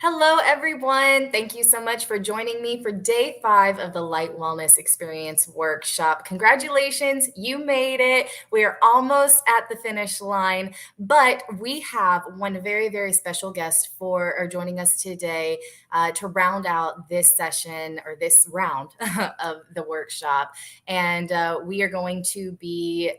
Hello, everyone. Thank you so much for joining me for day 5 of the Light Wellness Experience workshop. Congratulations, you made it. We are almost at the finish line, but we have one very, very special guest joining us today to round out this session or this round of the workshop. And we are going to be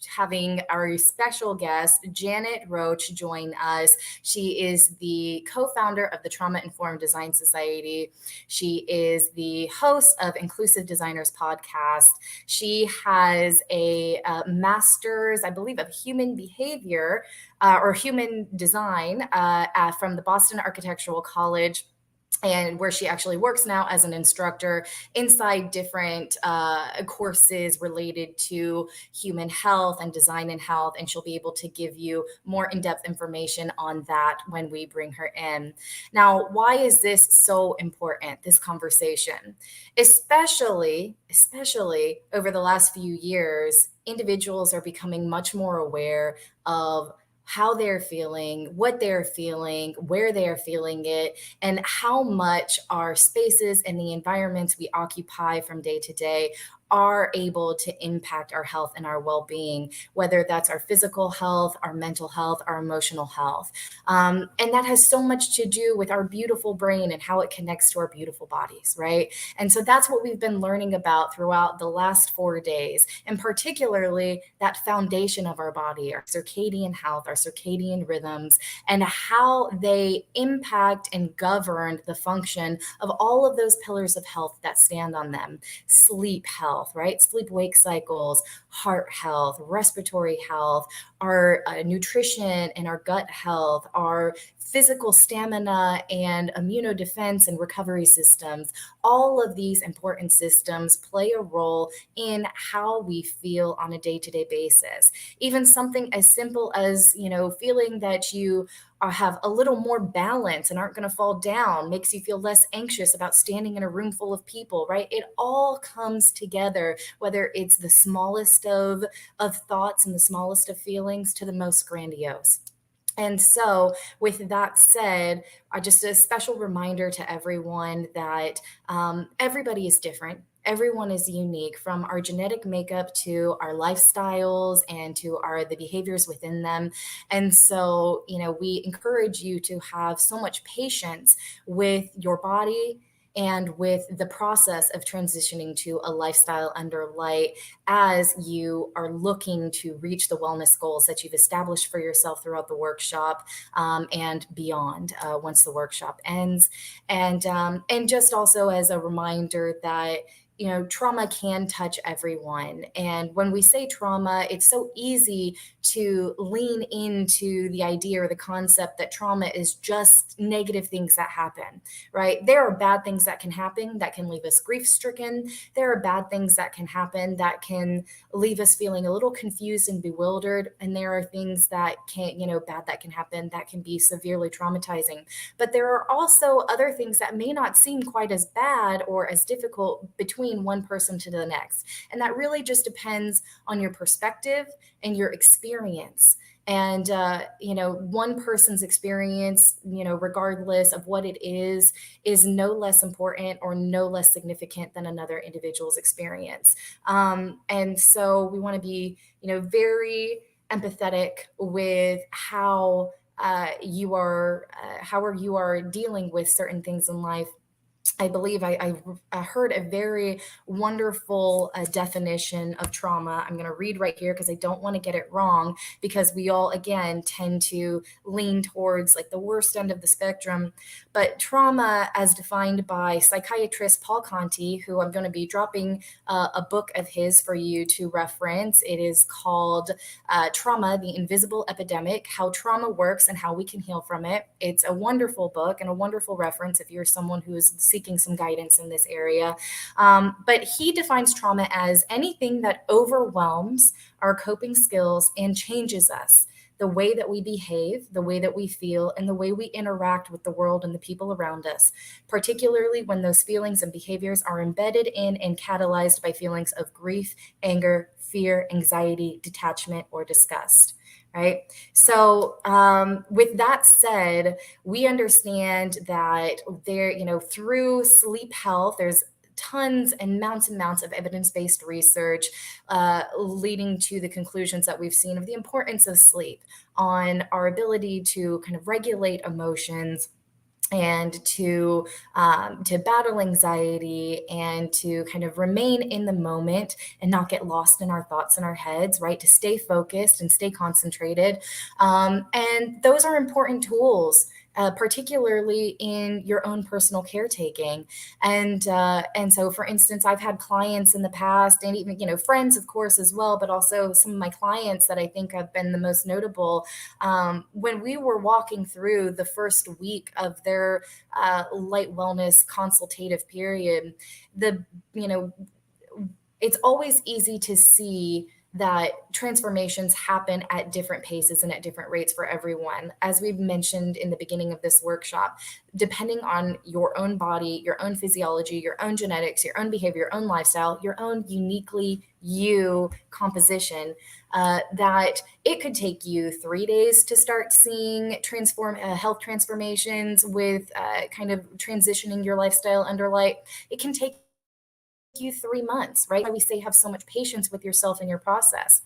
having our special guest, Janet Roche, join us. She is the co-founder of the Trauma Informed Design Society. She is the host of Inclusive Designers podcast. She has a master's, I believe, of human behavior or human design from the Boston Architectural College, and where she actually works now as an instructor inside different courses related to human health and design and health. And she'll be able to give you more in-depth information on that when we bring her in. Now, why is this so important, this conversation? Especially over the last few years, individuals are becoming much more aware of how they're feeling, what they're feeling, where they're feeling it, and how much our spaces and the environments we occupy from day to day are able to impact our health and our well-being, whether that's our physical health, our mental health, our emotional health. And that has so much to do with our beautiful brain and how it connects to our beautiful bodies, right? And so that's what we've been learning about throughout the last 4 days, and particularly that foundation of our body, our circadian health, our circadian rhythms, and how they impact and govern the function of all of those pillars of health that stand on them. Sleep health, right? Sleep wake cycles, heart health, respiratory health, our nutrition and our gut health, our physical stamina and immunodefense and recovery systems. All of these important systems play a role in how we feel on a day-to-day basis. Even something as simple as, feeling that you have a little more balance and aren't going to fall down makes you feel less anxious about standing in a room full of people, right? It all comes together, whether it's the smallest of thoughts and the smallest of feelings to the most grandiose. And so, with that said, just a special reminder to everyone that everybody is different. Everyone is unique, from our genetic makeup to our lifestyles and to the behaviors within them. And so, we encourage you to have so much patience with your body and with the process of transitioning to a lifestyle under light as you are looking to reach the wellness goals that you've established for yourself throughout the workshop and beyond once the workshop ends. And just also as a reminder that trauma can touch everyone. And when we say trauma, it's so easy to lean into the idea or the concept that trauma is just negative things that happen, right? There are bad things that can happen that can leave us grief-stricken. There are bad things that can happen that can leave us feeling a little confused and bewildered. And there are things that bad that can happen that can be severely traumatizing. But there are also other things that may not seem quite as bad or as difficult between one person to the next. And that really just depends on your perspective and your experience. And, one person's experience, regardless of what it is no less important or no less significant than another individual's experience. And so we want to be, very empathetic with how you are dealing with certain things in life. I believe I heard a very wonderful definition of trauma. I'm going to read right here because I don't want to get it wrong, because we all, again, tend to lean towards like the worst end of the spectrum. But trauma, as defined by psychiatrist Paul Conti, who I'm going to be dropping a book of his for you to reference. It is called Trauma, the Invisible Epidemic, How Trauma Works and How We Can Heal from It. It's a wonderful book and a wonderful reference if you're someone who is seeking some guidance in this area. But he defines trauma as anything that overwhelms our coping skills and changes us, the way that we behave, the way that we feel, and the way we interact with the world and the people around us, particularly when those feelings and behaviors are embedded in and catalyzed by feelings of grief, anger, fear, anxiety, detachment, or disgust. right? So with that said, we understand that there, through sleep health, there's tons and mounts of evidence-based research leading to the conclusions that we've seen of the importance of sleep on our ability to kind of regulate emotions and to battle anxiety and to kind of remain in the moment and not get lost in our thoughts and our heads, right? To stay focused and stay concentrated. And those are important tools. Particularly in your own personal caretaking, and so, for instance, I've had clients in the past, and even friends, of course, as well, but also some of my clients that I think have been the most notable. When we were walking through the first week of their light wellness consultative period, the you know it's always easy to see that transformations happen at different paces and at different rates for everyone. As we've mentioned in the beginning of this workshop, depending on your own body, your own physiology, your own genetics, your own behavior, your own lifestyle, your own uniquely you composition, that it could take you 3 days to start seeing health transformations with kind of transitioning your lifestyle under light. It can take you 3 months, right? We say have so much patience with yourself and your process.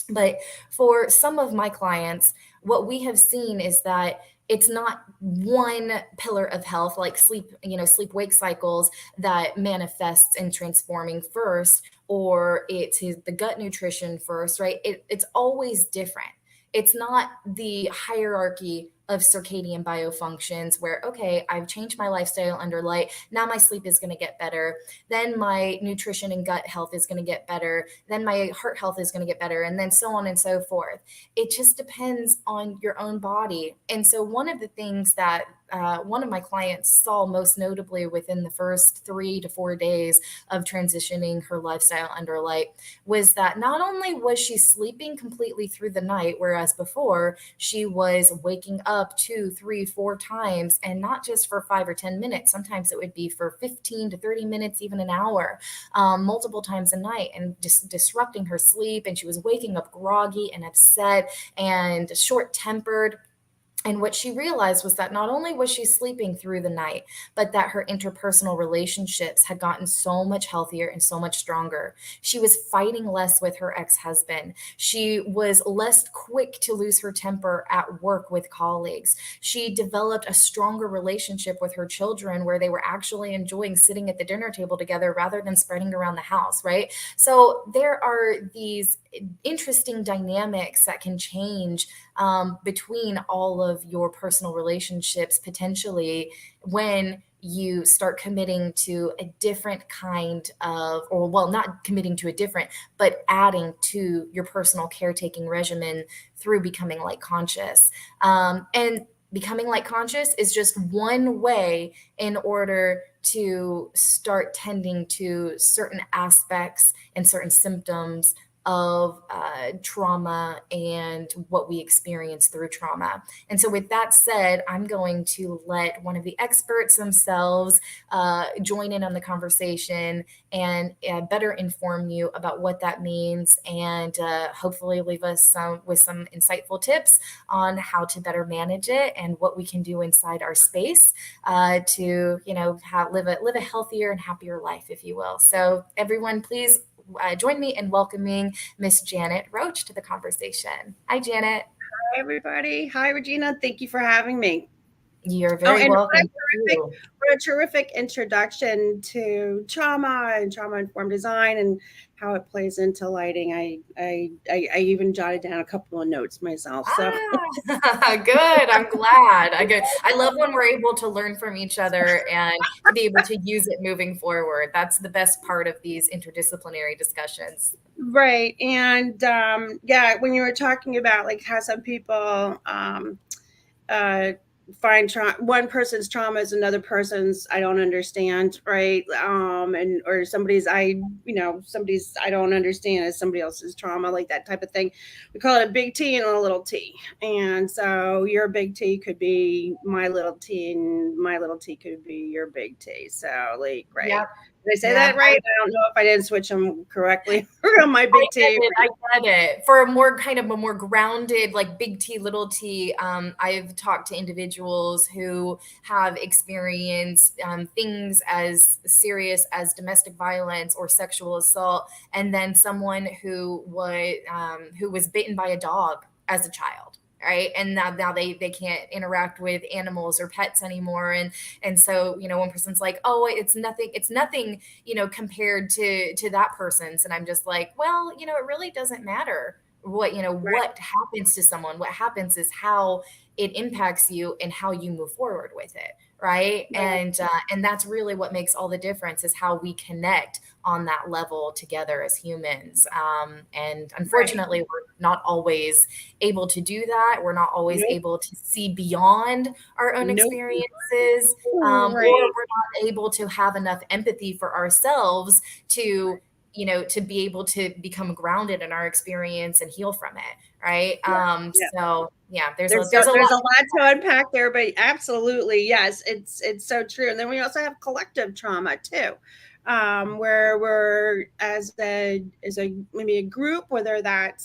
But for some of my clients, what we have seen is that it's not one pillar of health like sleep wake cycles that manifests in transforming first, or it's the gut nutrition first, right? It's always different. It's not the hierarchy of circadian biofunctions where, okay, I've changed my lifestyle under light. Now my sleep is going to get better. Then my nutrition and gut health is going to get better. Then my heart health is going to get better. And then so on and so forth. It just depends on your own body. And so one of the things that one of my clients saw most notably within the first 3 to 4 days of transitioning her lifestyle under light was that not only was she sleeping completely through the night, whereas before she was waking up 2, 3, 4 times, and not just for 5 or 10 minutes. Sometimes it would be for 15 to 30 minutes, even an hour, multiple times a night, and just disrupting her sleep. And she was waking up groggy and upset and short-tempered. And what she realized was that not only was she sleeping through the night, but that her interpersonal relationships had gotten so much healthier and so much stronger. She was fighting less with her ex-husband. She was less quick to lose her temper at work with colleagues. She developed a stronger relationship with her children where they were actually enjoying sitting at the dinner table together rather than spreading around the house, right? So there are these interesting dynamics that can change between all of your personal relationships potentially when you start committing to a different kind of, or well, not committing to a different, but adding to your personal caretaking regimen through becoming light conscious. And becoming light conscious is just one way in order to start tending to certain aspects and certain symptoms of trauma and what we experience through trauma. And so with that said, I'm going to let one of the experts themselves join in on the conversation and better inform you about what that means, and hopefully leave us with some insightful tips on how to better manage it and what we can do inside our space to live a healthier and happier life, if you will. So everyone, please join me in welcoming Miss Janet Roche to the conversation. Hi, Janet. Hi, everybody. Hi, Regina. Thank you for having me. You're very And welcome. Thank what a terrific introduction to trauma and trauma-informed design and how it plays into lighting. I even jotted down a couple of notes myself. So good. I'm glad. I love when we're able to learn from each other and to be able to use it moving forward. That's the best part of these interdisciplinary discussions. right. And yeah, when you were talking about like how some people uh, find one person's trauma is another person's I don't understand, right? And or somebody's I don't understand is somebody else's trauma, like that type of thing. We call it a big T and a little T. And so your big T could be my little T and my little T could be your big T. So like, right. Yep. Did I say that right? I don't know if I didn't switch them correctly on my big T. I get it. For a more kind of a more grounded, like big T, little t, I've talked to individuals who have experienced things as serious as domestic violence or sexual assault, and then someone who was bitten by a dog as a child. Right. And now they can't interact with animals or pets anymore. And so, one person's like, oh, it's nothing, compared to that person's. And I'm just like, well, it really doesn't matter what happens to someone. What happens is how it impacts you and how you move forward with it. Right. And that's really what makes all the difference, is how we connect on that level together as humans. And unfortunately, we're not always able to do that. We're not always able to see beyond our own experiences, or we're not able to have enough empathy for ourselves to be able to become grounded in our experience and heal from it. Right. So yeah, there's a lot to unpack there, but absolutely. Yes, it's so true. And then we also have collective trauma too. Where we're as maybe a group, whether that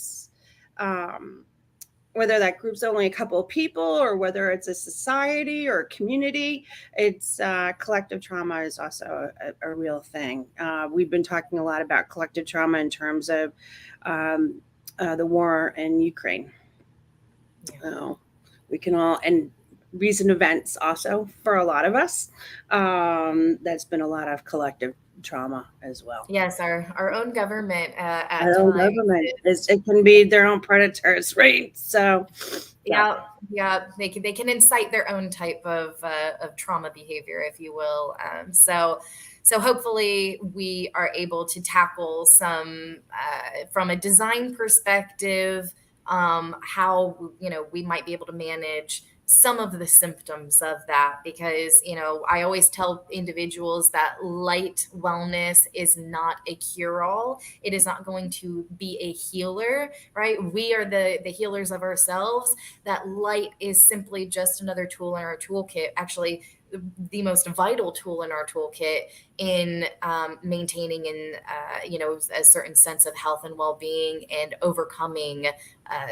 group's only a couple of people or whether it's a society or a community, it's collective trauma is also a real thing. We've been talking a lot about collective trauma in terms of the war in Ukraine. We can all, and recent events also for a lot of us, that's been a lot of collective trauma as well. Yes, our own government our own government it can be their own predators, right? So yeah, they can incite their own type of trauma behavior, if you will. So hopefully we are able to tackle some from a design perspective, how we might be able to manage some of the symptoms of that, because I always tell individuals that light wellness is not a cure-all. It is not going to be a healer, right? We are the healers of ourselves. That light is simply just another tool in our toolkit, actually the most vital tool in our toolkit in maintaining a certain sense of health and well-being and overcoming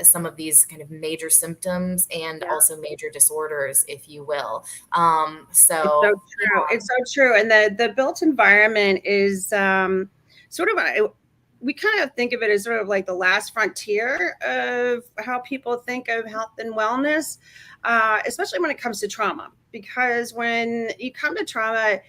some of these kind of major symptoms and also major disorders, if you will. It's so true. It's so true. And the built environment is sort of we kind of think of it as sort of like the last frontier of how people think of health and wellness, especially when it comes to trauma. Because when you come to trauma,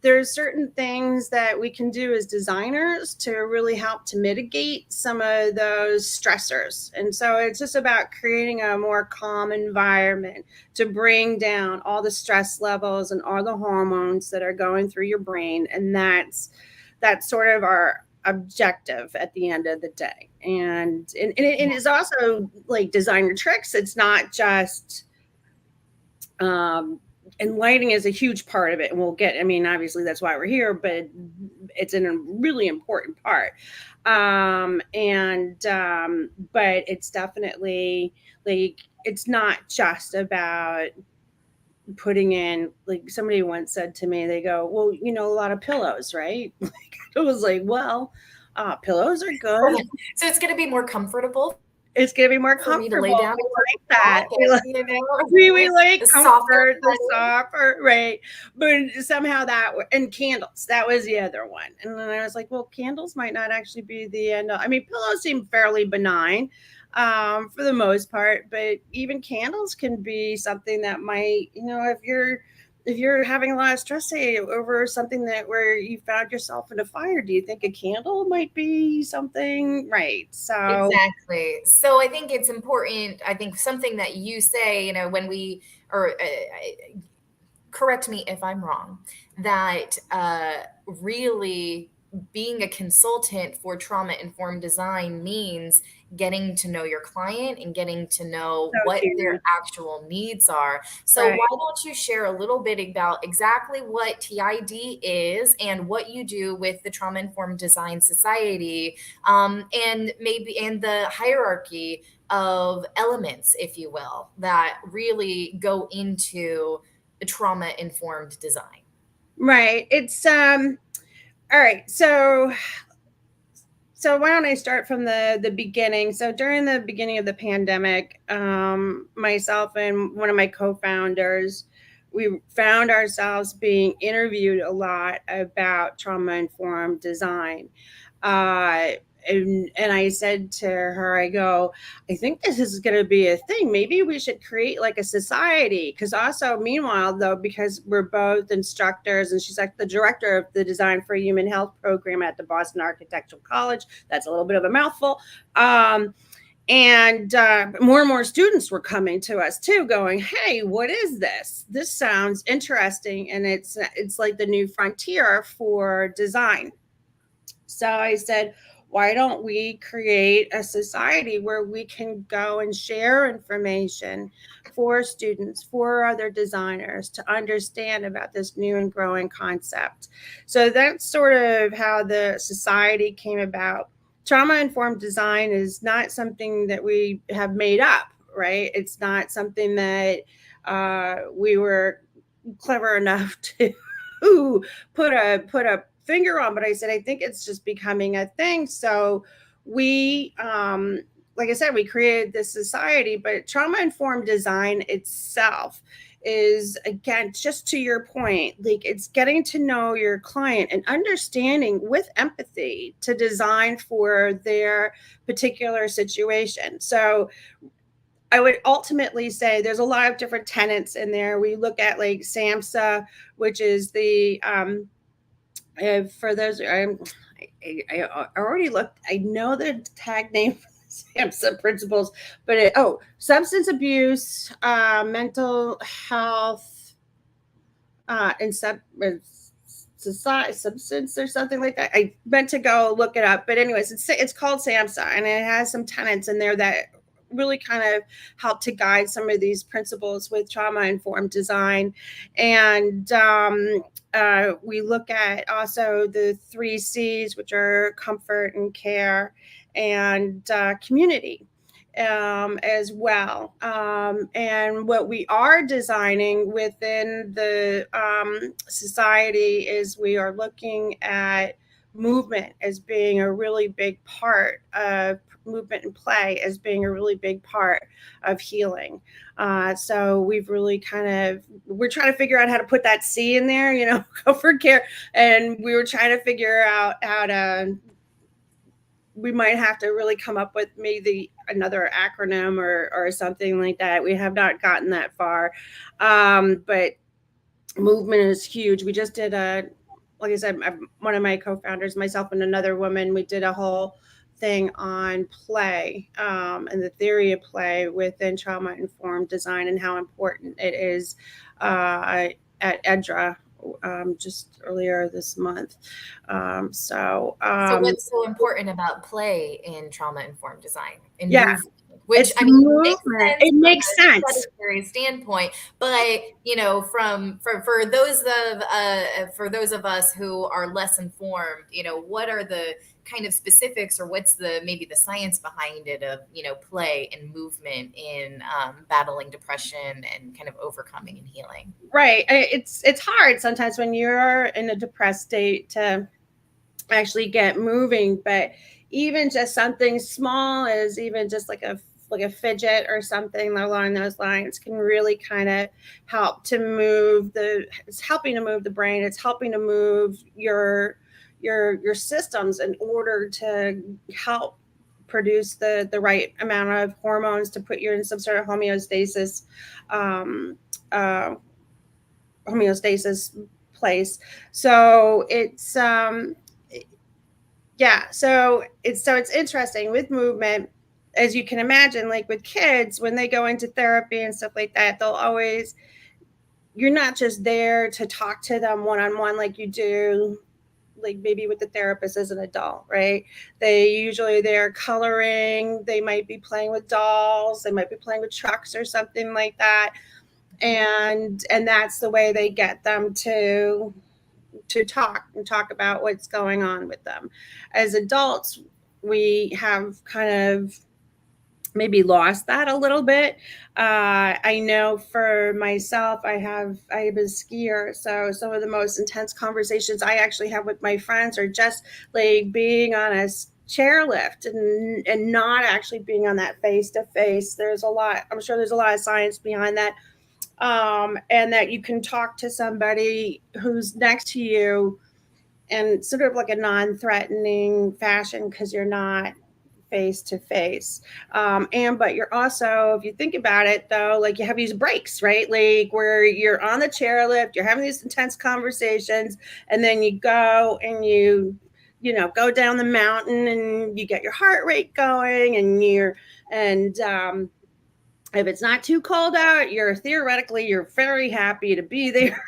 there's certain things that we can do as designers to really help to mitigate some of those stressors. And so it's just about creating a more calm environment to bring down all the stress levels and all the hormones that are going through your brain. And that's sort of our objective at the end of the day. And it is also like designer tricks. It's not just and lighting is a huge part of it. And obviously that's why we're here, but it's a really important part. But it's definitely like, it's not just about putting in, like somebody once said to me, they go, well, a lot of pillows, right? It was like, well, pillows are good. So it's going to be more comfortable. It's going to be more comfortable. We like that. We like comfort, the softer, right? But somehow and candles, that was the other one. And then I was like, well, candles might not actually be the end. Pillows seem fairly benign for the most part, but even candles can be something that might, if you're having a lot of stress, say, over something where you found yourself in a fire, do you think a candle might be something? Right. So exactly. So I think it's important. I think something that you say, when we correct me if I'm wrong, that really being a consultant for trauma-informed design means getting to know your client and getting to know what their actual needs are. So why don't you share a little bit about exactly what TID is and what you do with the Trauma-Informed Design Society, and the hierarchy of elements, if you will, that really go into trauma-informed design. Right. It's All right. So why don't I start from the beginning? So during the beginning of the pandemic, myself and one of my co-founders, we found ourselves being interviewed a lot about trauma-informed design. Uh, and I said to her, I go, I think this is going to be a thing. Maybe we should create like a society. Because also, meanwhile, though, because we're both instructors, and she's like the director of the Design for Human Health program at the Boston Architectural College. That's a little bit of a mouthful. And more and more students were coming to us too, going, "Hey, what is this? This sounds interesting, and it's like the new frontier for design." So I said, why don't we create a society where we can go and share information for students, for other designers to understand about this new and growing concept? So that's sort of how the society came about. Trauma-informed design is not something that we have made up, right? It's not something that we were clever enough to put a finger on, but I said I think it's just becoming a thing. So we like I said, we created this society, but trauma informed design itself is, again, just to your point, like it's getting to know your client and understanding with empathy to design for their particular situation. So I would ultimately say there's a lot of different tenets in there. We look at like SAMHSA, which is the for those I already looked. I know the tag name for the SAMHSA principles, but substance abuse, mental health, and society, substance or something like that. I meant to go look it up, but anyways, it's called SAMHSA, and it has some tenets in there that really kind of help to guide some of these principles with trauma informed design. And we look at also the 3 C's, which are comfort and care and community as well. And what we are designing within the society is we are looking at movement as being a really big part of movement and play as being a really big part of healing. So we've really we're trying to figure out how to put that C in there, comfort, care. And we were trying to figure out how to, we might have to really come up with maybe another acronym or something like that. We have not gotten that far. But movement is huge. We just did like I said, one of my co-founders, myself and another woman, we did a whole thing on play and the theory of play within trauma-informed design and how important it is at EDRA just earlier this month. So what's so important about play in trauma-informed design? In Yeah, movement? Which, it's I mean, makes movement. sense It from makes a sense. study standpoint, but for those of us who are less informed, what are the kind of specifics, or what's maybe the science behind it of play and movement in battling depression and kind of overcoming and healing? Right. It's hard sometimes when you're in a depressed state to actually get moving, but even just something small as even just like a fidget or something along those lines can really kind of help to it's helping to move the brain. It's helping to move your systems in order to help produce the right amount of hormones to put you in some sort of homeostasis uh, place. So it's it's interesting with movement, as you can imagine, like with kids when they go into therapy and stuff like that, you're not just there to talk to them one-on-one like you do like maybe with the therapist as an adult, right? They're coloring, they might be playing with dolls, they might be playing with trucks or something like that, and that's the way they get them to talk about what's going on with them. As adults, we have kind of maybe lost that a little bit. I know for myself, I'm a skier, so some of the most intense conversations I actually have with my friends are just like being on a chairlift and not actually being on that face to face. There's a lot. I'm sure there's a lot of science behind that, and that you can talk to somebody who's next to you and sort of like a non-threatening fashion because you're not face to face. And but you're also, if you think about it though, like you have these breaks, right? Like where you're on the chairlift, you're having these intense conversations, and then you go and go down the mountain and you get your heart rate going, and if it's not too cold out, you're very happy to be there.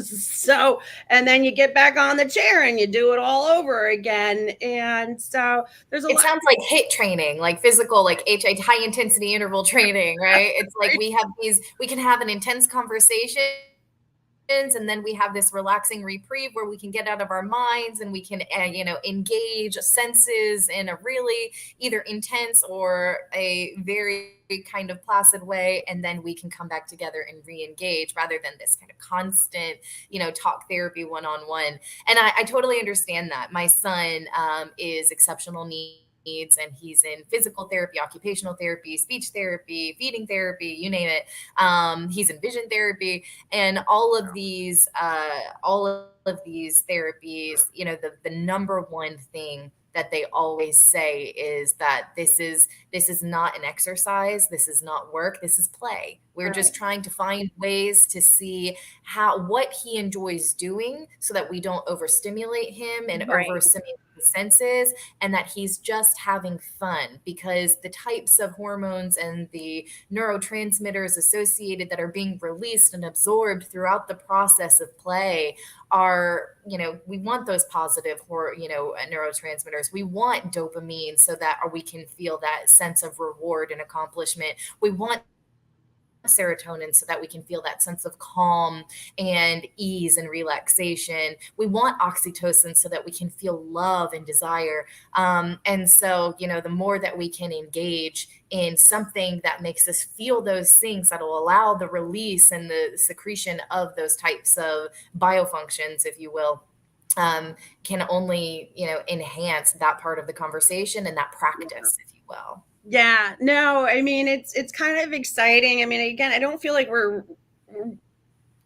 So, and then you get back on the chair and you do it all over again. And so there's a It lot. sounds like HIIT training, like physical, like high intensity interval training, right? It's like we can have an intense conversation, and then we have this relaxing reprieve where we can get out of our minds and we can engage senses in a really either intense or a very kind of placid way, and then we can come back together and re-engage rather than this kind of constant talk therapy one-on-one. And I totally understand that. My son is exceptional needs, and he's in physical therapy, occupational therapy, speech therapy, feeding therapy, you name it. He's in vision therapy, and all of these therapies, the number one thing that they always say is that this is not an exercise, this is not work, this is play. We're Right. just trying to find ways to see what he enjoys doing so that we don't overstimulate him and Right. overstimulate the senses, and that he's just having fun, because the types of hormones and the neurotransmitters associated that are being released and absorbed throughout the process of play are, we want those positive neurotransmitters. We want dopamine so that we can feel that sense of reward and accomplishment. We want serotonin so that we can feel that sense of calm and ease and relaxation. We want oxytocin so that we can feel love and desire. And so, the more that we can engage in something that makes us feel those things, that'll allow the release and the secretion of those types of biofunctions, if you will, can only, enhance that part of the conversation and that practice, if you will. Yeah, no, I mean it's kind of exciting. I mean, again, I don't feel like we're kind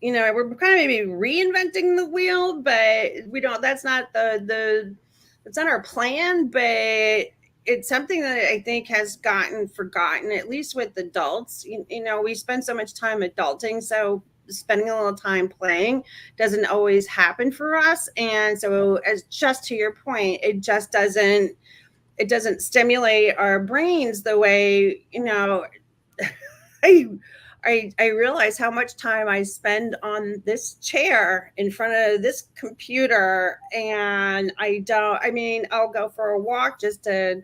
of maybe reinventing the wheel, but we don't. That's not that's not our plan. But it's something that I think has gotten forgotten, at least with adults. We spend so much time adulting, so spending a little time playing doesn't always happen for us. And so, as just to your point, it doesn't stimulate our brains the way I, I realize how much time I spend on this chair in front of this computer, and I'll go for a walk just to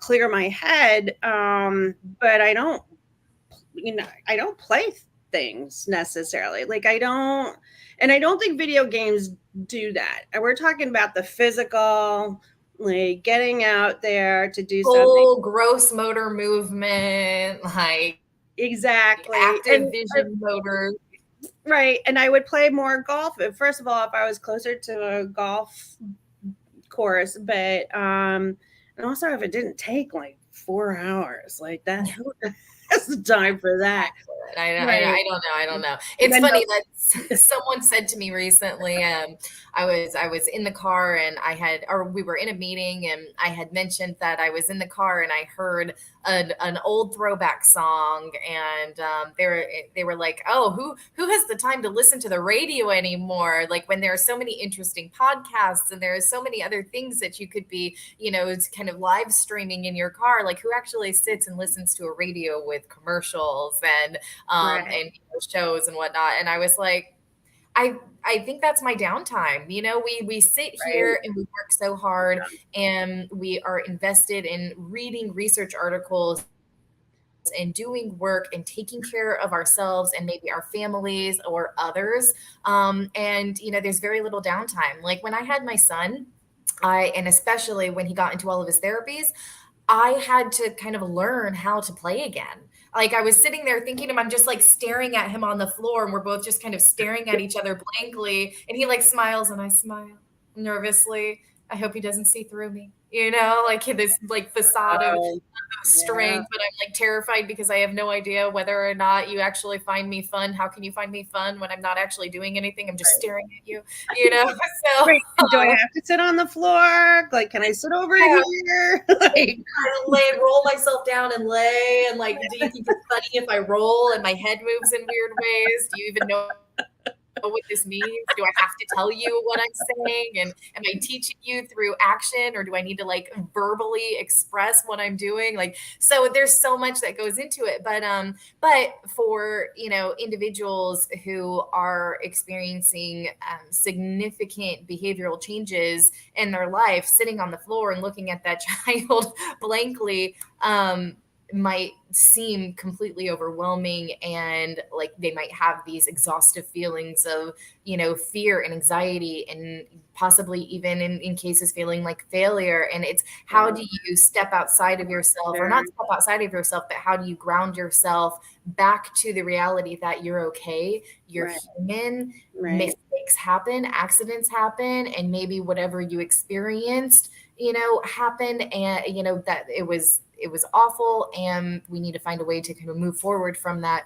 clear my head, but I don't play things necessarily. Like I don't think video games do that. And we're talking about the physical, like getting out there to do something. Full gross motor movement, like Exactly. active vision motor. Right. And I would play more golf. First of all, if I was closer to a golf course, but and also if it didn't take like 4 hours, like that, who has the time for that? Right. I don't know. And It's then funny that someone said to me recently, I was in the car and we were in a meeting, and I had mentioned that I was in the car and I heard an old throwback song, and they were like, oh, who has the time to listen to the radio anymore? Like, when there are so many interesting podcasts and there are so many other things that you could be, it's kind of live streaming in your car. Like, who actually sits and listens to a radio with commercials and right. shows and whatnot? And I was like, I think that's my downtime. We sit Right. here and we work so hard, and we are invested in reading research articles and doing work and taking care of ourselves and maybe our families or others. And there's very little downtime. Like when I had my son, and especially when he got into all of his therapies, I had to kind of learn how to play again. Like I was sitting there thinking him, I'm just like staring at him on the floor and we're both just kind of staring at each other blankly. And he like smiles and I smile nervously. I hope he doesn't see through me, like this like facade of Oh, yeah. strength, but I'm like terrified because I have no idea whether or not you actually find me fun. How can you find me fun when I'm not actually doing anything? I'm just staring at you, So Wait, do I have to sit on the floor? Like, can I sit over here? Like, roll myself down and lay, and like, do you think it's funny if I roll and my head moves in weird ways? Do you even know what this means? Do I have to tell you what I'm saying? And am I teaching you through action, or do I need to like verbally express what I'm doing? Like, so there's so much that goes into it. But for individuals who are experiencing significant behavioral changes in their life, sitting on the floor and looking at that child blankly might seem completely overwhelming, and like they might have these exhaustive feelings of fear and anxiety, and possibly even in cases feeling like failure. And it's how do you step outside of yourself, or not step outside of yourself, but how do you ground yourself back to the reality that you're okay, you're human, mistakes happen, accidents happen, and maybe whatever you experienced happened, and that it was awful, and we need to find a way to kind of move forward from that,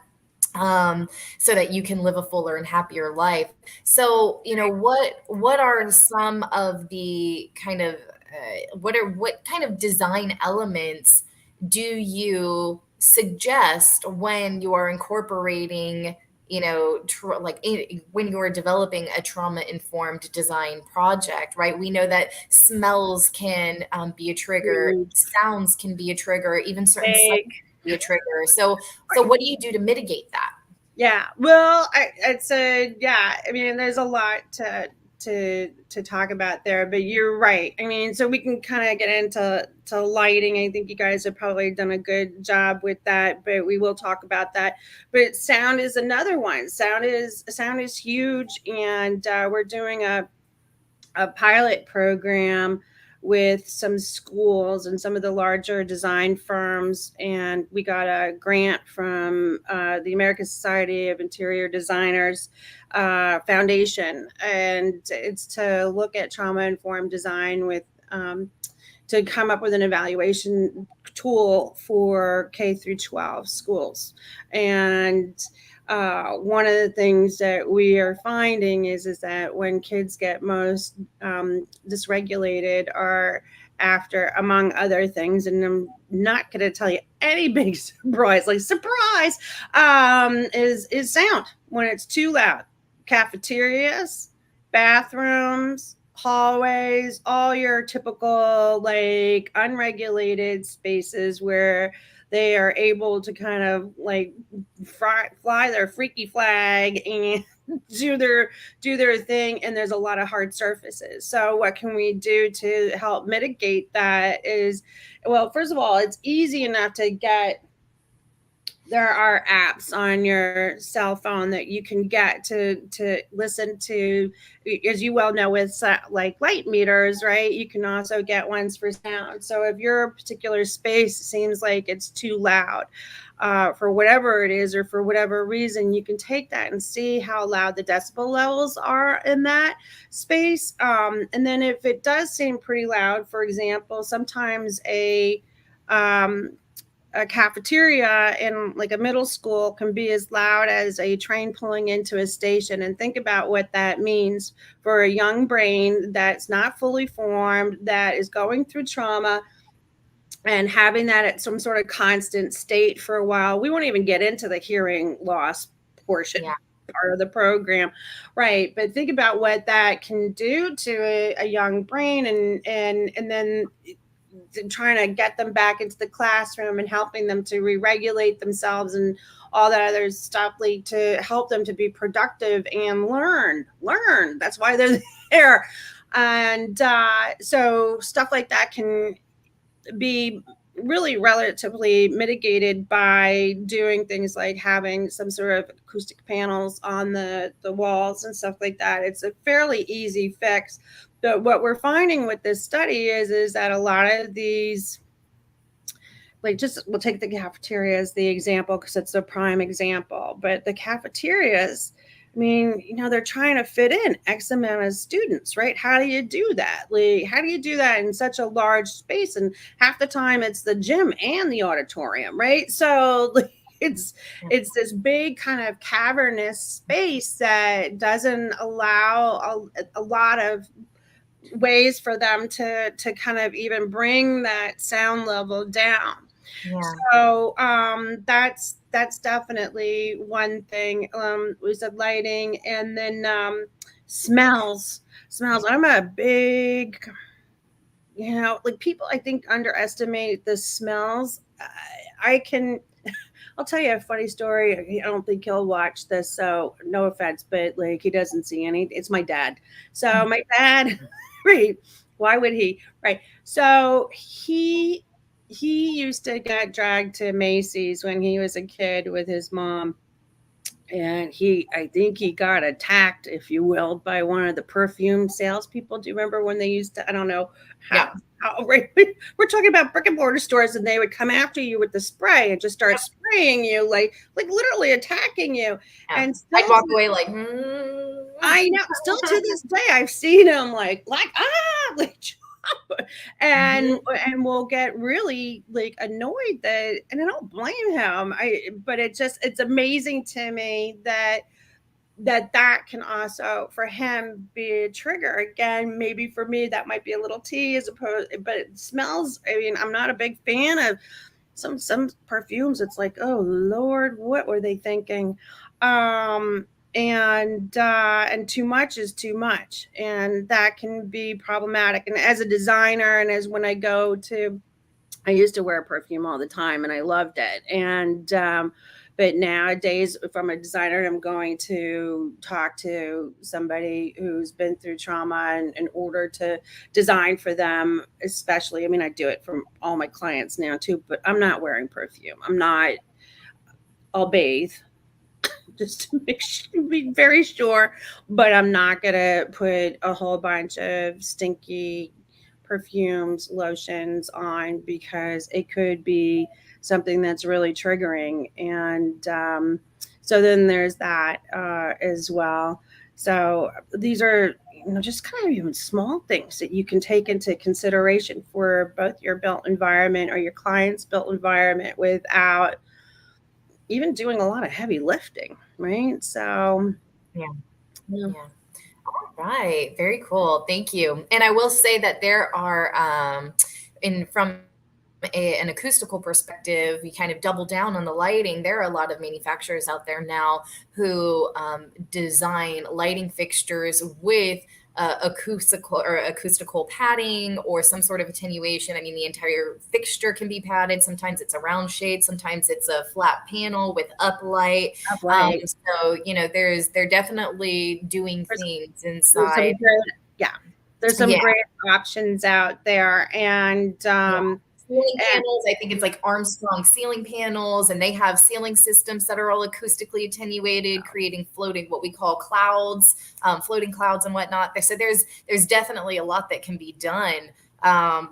so that you can live a fuller and happier life. So what are some of the kind of what kind of design elements do you suggest when you are incorporating when you're developing a trauma-informed design project, right? We know that smells can be a trigger, sounds can be a trigger, even certain sights can be a trigger. So what do you do to mitigate that? Yeah, well, I'd say, I mean, there's a lot to talk about there, but you're right. I mean, so we can kind of get into lighting. I think you guys have probably done a good job with that, but we will talk about that. But sound is another one. Sound is huge, and we're doing a pilot program with some schools and some of the larger design firms, and we got a grant from the American Society of Interior Designers Foundation, and it's to look at trauma-informed design with to come up with an evaluation tool for K through 12 schools. And one of the things that we are finding is that when kids get most dysregulated are after, among other things, and I'm not going to tell you any big surprise, is sound. When it's too loud. Cafeterias, bathrooms, hallways, all your typical like unregulated spaces where they are able to kind of like fly their freaky flag and do their thing, and there's a lot of hard surfaces. So what can we do to help mitigate that is, well, first of all, it's easy enough to get. There are apps on your cell phone that you can get to listen to, as you well know, with like light meters, right? You can also get ones for sound. So if your particular space seems like it's too loud for whatever it is, or for whatever reason, you can take that and see how loud the decibel levels are in that space. And then if it does seem pretty loud, for example, sometimes a cafeteria in like a middle school can be as loud as a train pulling into a station. And think about what that means for a young brain that's not fully formed, that is going through trauma, and having that at some sort of constant state for a while. We won't even get into the hearing loss portion. Yeah. Part of the program, right? But think about what that can do to a young brain, and then trying to get them back into the classroom and helping them to re-regulate themselves and all that other stuff, like to help them to be productive and learn. That's why they're there. And so stuff like that can be really relatively mitigated by doing things like having some sort of acoustic panels on the walls and stuff like that. It's a fairly easy fix. But what we're finding with this study is that a lot of these like just we'll take the cafeteria as the example because it's a prime example, but the cafeterias, I mean, they're trying to fit in X amount of students, right? How do you do that? Like, how do you do that in such a large space? And half the time it's the gym and the auditorium, right? So like, it's this big kind of cavernous space that doesn't allow a lot of ways for them to kind of even bring that sound level down. Yeah. So that's definitely one thing. We said lighting, and then smells. Smells. I'm a big, like people I think underestimate the smells. I can. I'll tell you a funny story. I don't think he'll watch this, so no offense, but like he doesn't see any. It's my dad. So my dad, right? Why would he? Right. So he used to get dragged to Macy's when he was a kid with his mom, and I think he got attacked, if you will, by one of the perfume salespeople. Do you remember when they used to? I don't know how. Yeah. Right, we're talking about brick and mortar stores, and they would come after you with the spray and just start spraying you, like literally attacking you. Yeah. And I'd still, walk away like, I know, still to this day, I've seen him like like and we'll get really like annoyed that, and I don't blame him. But it's amazing to me that can also for him be a trigger. Again, maybe for me that might be a little tea as opposed, but it smells. I mean, I'm not a big fan of some perfumes. It's like, oh Lord, what were they thinking? And too much is too much, and that can be problematic. And as a designer, and as when I used to wear perfume all the time and I loved it. And but nowadays, if I'm a designer, I'm going to talk to somebody who's been through trauma in order to design for them, especially. I mean, I do it for all my clients now too, but I'm not wearing perfume. I'll bathe just to be very sure, but I'm not going to put a whole bunch of stinky perfumes, lotions on, because it could be something that's really triggering. And so then there's that as well. So these are just kind of even small things that you can take into consideration for both your built environment or your client's built environment without even doing a lot of heavy lifting, right? So yeah. yeah. Yeah. All right. Very cool. Thank you. And I will say that there are, from an acoustical perspective, we kind of double down on the lighting. There are a lot of manufacturers out there now who design lighting fixtures with acoustical padding or some sort of attenuation. I mean, the entire fixture can be padded. Sometimes it's a round shade. Sometimes it's a flat panel with uplight. Right. So, they're definitely doing things inside. There's some Yeah. great options out there. And Ceiling panels, I think it's like Armstrong ceiling panels, and they have ceiling systems that are all acoustically attenuated, creating what we call clouds, floating clouds and whatnot. So there's definitely a lot that can be done.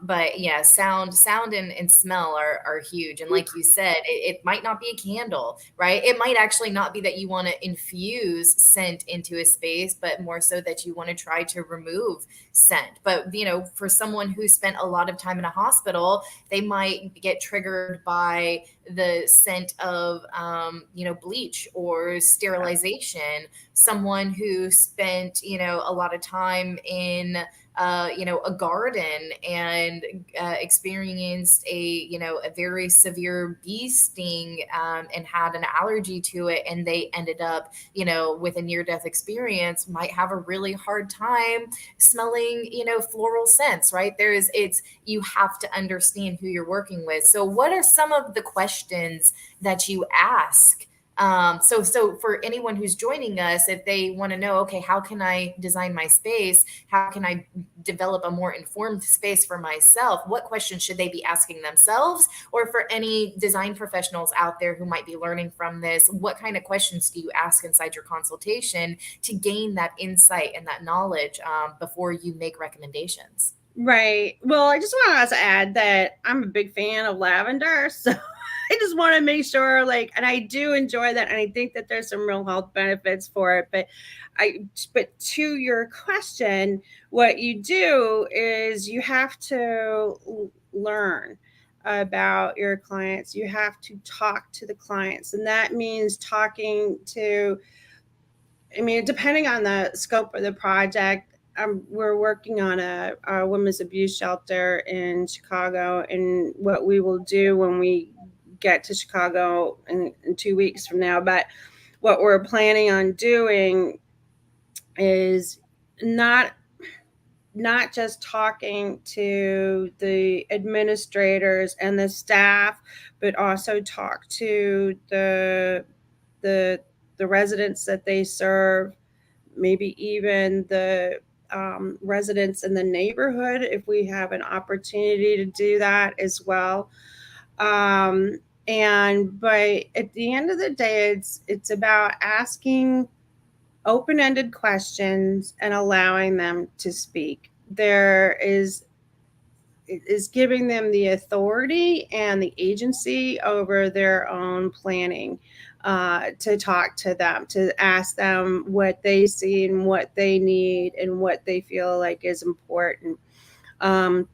But yeah, sound and smell are huge. And like you said, it might not be a candle, right? It might actually not be that you want to infuse scent into a space, but more so that you want to try to remove scent. But, for someone who spent a lot of time in a hospital, they might get triggered by the scent of, bleach or sterilization. Someone who spent, a lot of time in a garden and experienced a very severe bee sting and had an allergy to it, and they ended up, with a near-death experience, might have a really hard time smelling, floral scents, right? You have to understand who you're working with. So what are some of the questions that you ask? So for anyone who's joining us, if they want to know, okay, how can I design my space? How can I develop a more informed space for myself? What questions should they be asking themselves? Or for any design professionals out there who might be learning from this, what kind of questions do you ask inside your consultation to gain that insight and that knowledge before you make recommendations? Right. Well, I just want to add that I'm a big fan of lavender. So I just want to make sure, like, and I do enjoy that. And I think that there's some real health benefits for it. But to your question, what you do is you have to learn about your clients. You have to talk to the clients. And that means talking to, I mean, depending on the scope of the project, we're working on a women's abuse shelter in Chicago. And what we will do when we get to Chicago in 2 weeks from now, but what we're planning on doing is not not just talking to the administrators and the staff, but also talk to the the residents that they serve, maybe even the residents in the neighborhood if we have an opportunity to do that as well. Um, but at the end of the day, it's about asking open-ended questions and allowing them to speak. There is giving them the authority and the agency over their own planning, to talk to them, to ask them what they see and what they need and what they feel like is important. Um,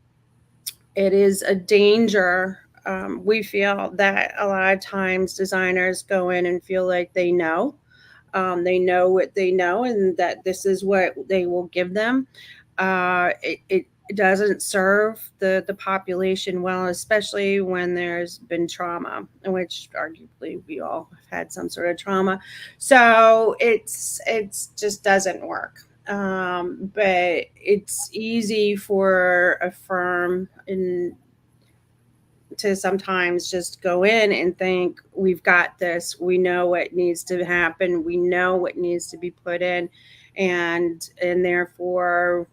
it is a danger. We feel that a lot of times designers go in and feel like they know what they know, and that this is what they will give them. It doesn't serve the population well, especially when there's been trauma, which arguably we all have had some sort of trauma. So it's just doesn't work. But it's easy for a firm to sometimes just go in and think, we've got this, we know what needs to happen, we know what needs to be put in, and therefore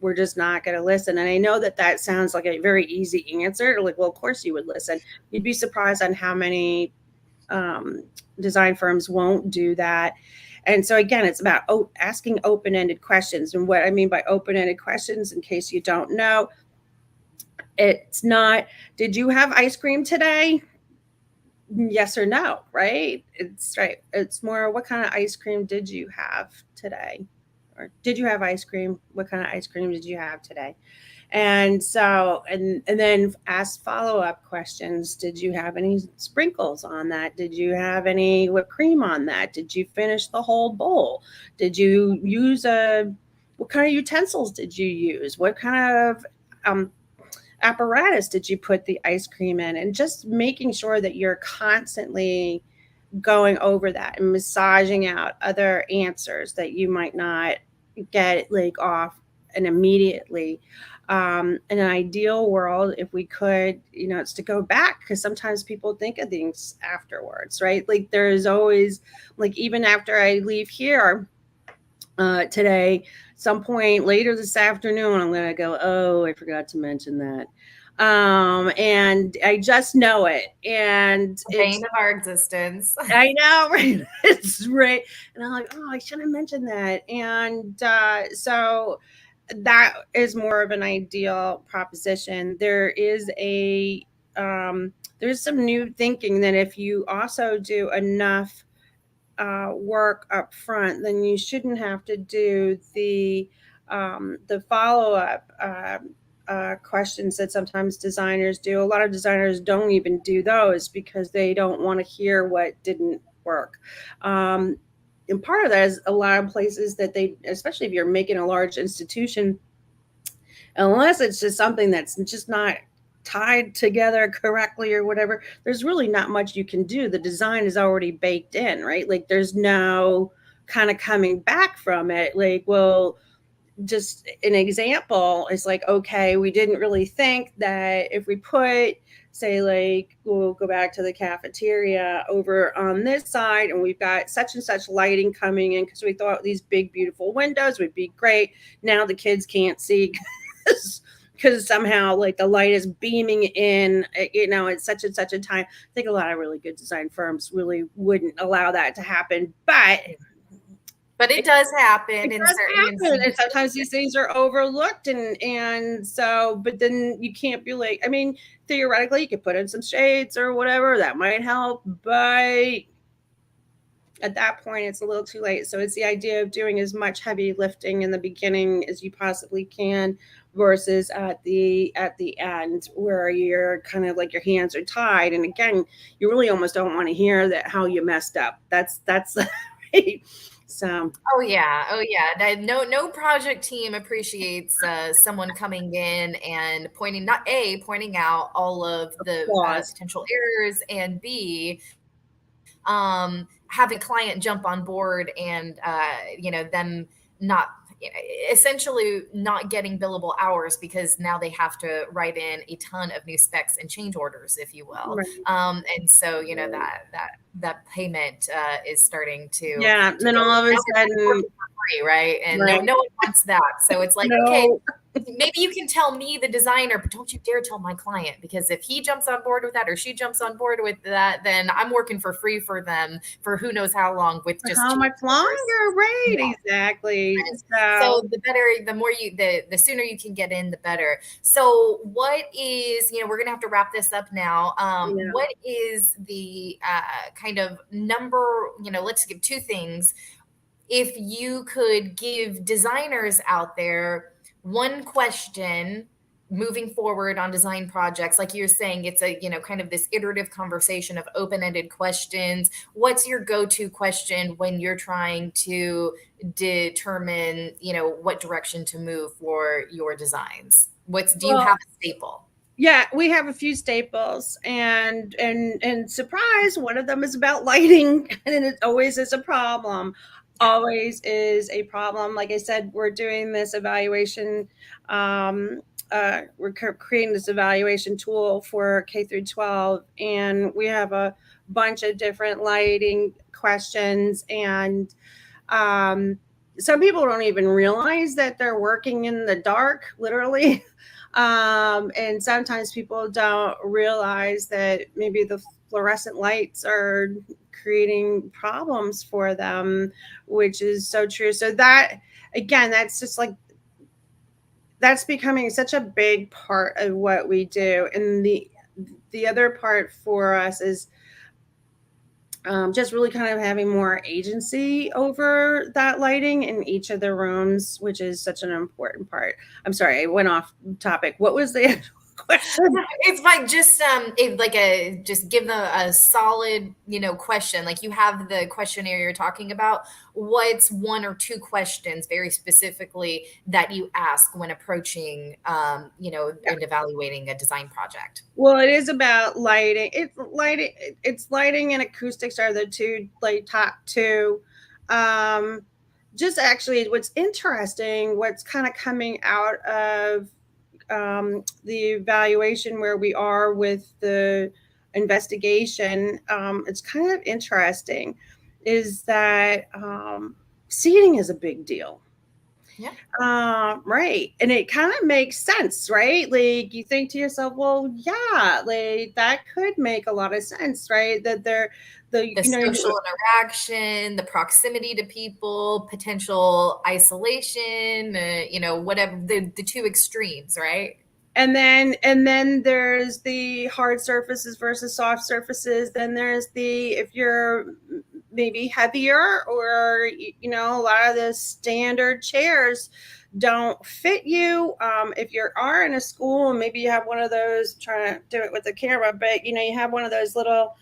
we're just not going to listen. And I know that that sounds like a very easy answer, like, well, of course you would listen. You'd be surprised on how many design firms won't do that. And so again, it's about asking open-ended questions. And what I mean by open-ended questions, in case you don't know, it's not, did you have ice cream today? Yes or no, right? It's right. It's more, what kind of ice cream did you have today? Or did you have ice cream? What kind of ice cream did you have today? And so, and then ask follow-up questions. Did you have any sprinkles on that? Did you have any whipped cream on that? Did you finish the whole bowl? Did you use what kind of utensils did you use? What kind of apparatus did you put the ice cream in? And just making sure that you're constantly going over that and massaging out other answers that you might not get like off and immediately. In an ideal world, if we could, it's to go back, because sometimes people think of things afterwards, right? Like there's always, like, even after I leave here today, some point later this afternoon, I'm going to go, oh, I forgot to mention that. And I just know it. And The bane of our existence. I know, right? It's right. And I'm like, oh, I should have mentioned that. And so that is more of an ideal proposition. There's some new thinking that if you also do enough work up front, then you shouldn't have to do the follow up questions that sometimes designers do. A lot of designers don't even do those because they don't want to hear what didn't work. And part of that is a lot of places that they, especially if you're making a large institution, unless it's just something that's just not tied together correctly or whatever, there's really not much you can do. The design is already baked in, right? Like there's no kind of coming back from it. Like, well, just an example is like, okay, we didn't really think that if we put, say, like, we'll go back to the cafeteria over on this side, and we've got such and such lighting coming in because we thought these big, beautiful windows would be great. Now the kids can't see because somehow like the light is beaming in, at such and such a time. I think a lot of really good design firms really wouldn't allow that to happen, but But it does happen It in does certain happen, and instances. sometimes these things are overlooked, and so, but then you can't be like, I mean, theoretically, you could put in some shades or whatever that might help, but at that point, it's a little too late. So it's the idea of doing as much heavy lifting in the beginning as you possibly can, versus at the end where you're kind of like your hands are tied. And again, you really almost don't want to hear that how you messed up. That's right. So Oh yeah, oh yeah. No project team appreciates someone coming in and pointing out all of the applause. potential errors, and B, having a client jump on board and them not essentially not getting billable hours because now they have to write in a ton of new specs and change orders, if you will. Right. And so that payment is starting Yeah. And to then go. all of a Now we're sudden, working for free, right? And right. no one wants that. So it's like, okay, No. maybe you can tell me, the designer, but don't you dare tell my client, because if he jumps on board with that or she jumps on board with that, then I'm working for free for them for who knows how long with For just how change much orders. longer? Right. Yeah. Exactly. So So, the better, the more the sooner you can get in, the better. So what is, we're gonna have to wrap this up now. yeah. What is the kind of number? Let's give two things. If you could give designers out there one question moving forward on design projects, like you're saying, it's a kind of this iterative conversation of open-ended questions. What's your go-to question when you're trying to determine what direction to move for your designs? Do you Well, have a staple? yeah, we have a few staples, and surprise, one of them is about lighting, and it always is a problem. Yeah. Always is a problem. Like I said, we're doing this evaluation. We're creating this evaluation tool for K through 12, and we have a bunch of different lighting questions, and um, some people don't even realize that they're working in the dark, literally. And sometimes people don't realize that maybe the fluorescent lights are creating problems for them, which is so true. So that, again, that's just like, that's becoming such a big part of what we do. And the other part for us is just really kind of having more agency over that lighting in each of the rooms, which is such an important part. I'm sorry, I went off topic. What was the actual question? It's like just give them a solid, question. Like you have the questionnaire you're talking about. What's one or two questions very specifically that you ask when approaching, Yeah. and evaluating a design project? Well, it is about lighting. It's lighting. It's lighting and acoustics are the two, like, top two. Um, just actually, what's interesting, what's kind of coming out of the evaluation where we are with the investigation, it's kind of interesting, is that seating is a big deal. Yeah. Right. And it kind of makes sense, right? Like you think to yourself, well, yeah, like that could make a lot of sense, right? That they're The social interaction, the proximity to people, potential isolation, whatever the two extremes, right? and then there's the hard surfaces versus soft surfaces. Then there's the, if you're maybe heavier, or a lot of the standard chairs don't fit you. If you are in a school and maybe you have one of those, trying to do it with the camera, but you have one of those little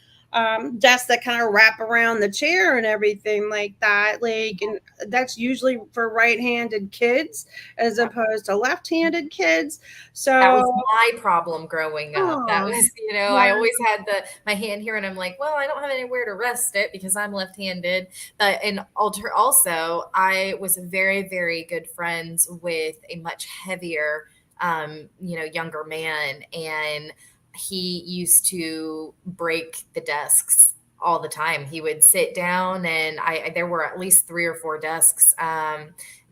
desks that kind of wrap around the chair and everything like that, like, and that's usually for right-handed kids as opposed to left-handed kids. That was So, my problem growing up. That oh, was, I yeah. always had my hand here, and I'm like, well, I don't have anywhere to rest it because I'm left-handed. But also, I was very, very good friends with a much heavier, younger man, and he used to break the desks all the time. He would sit down, and there were at least 3 or 4 desks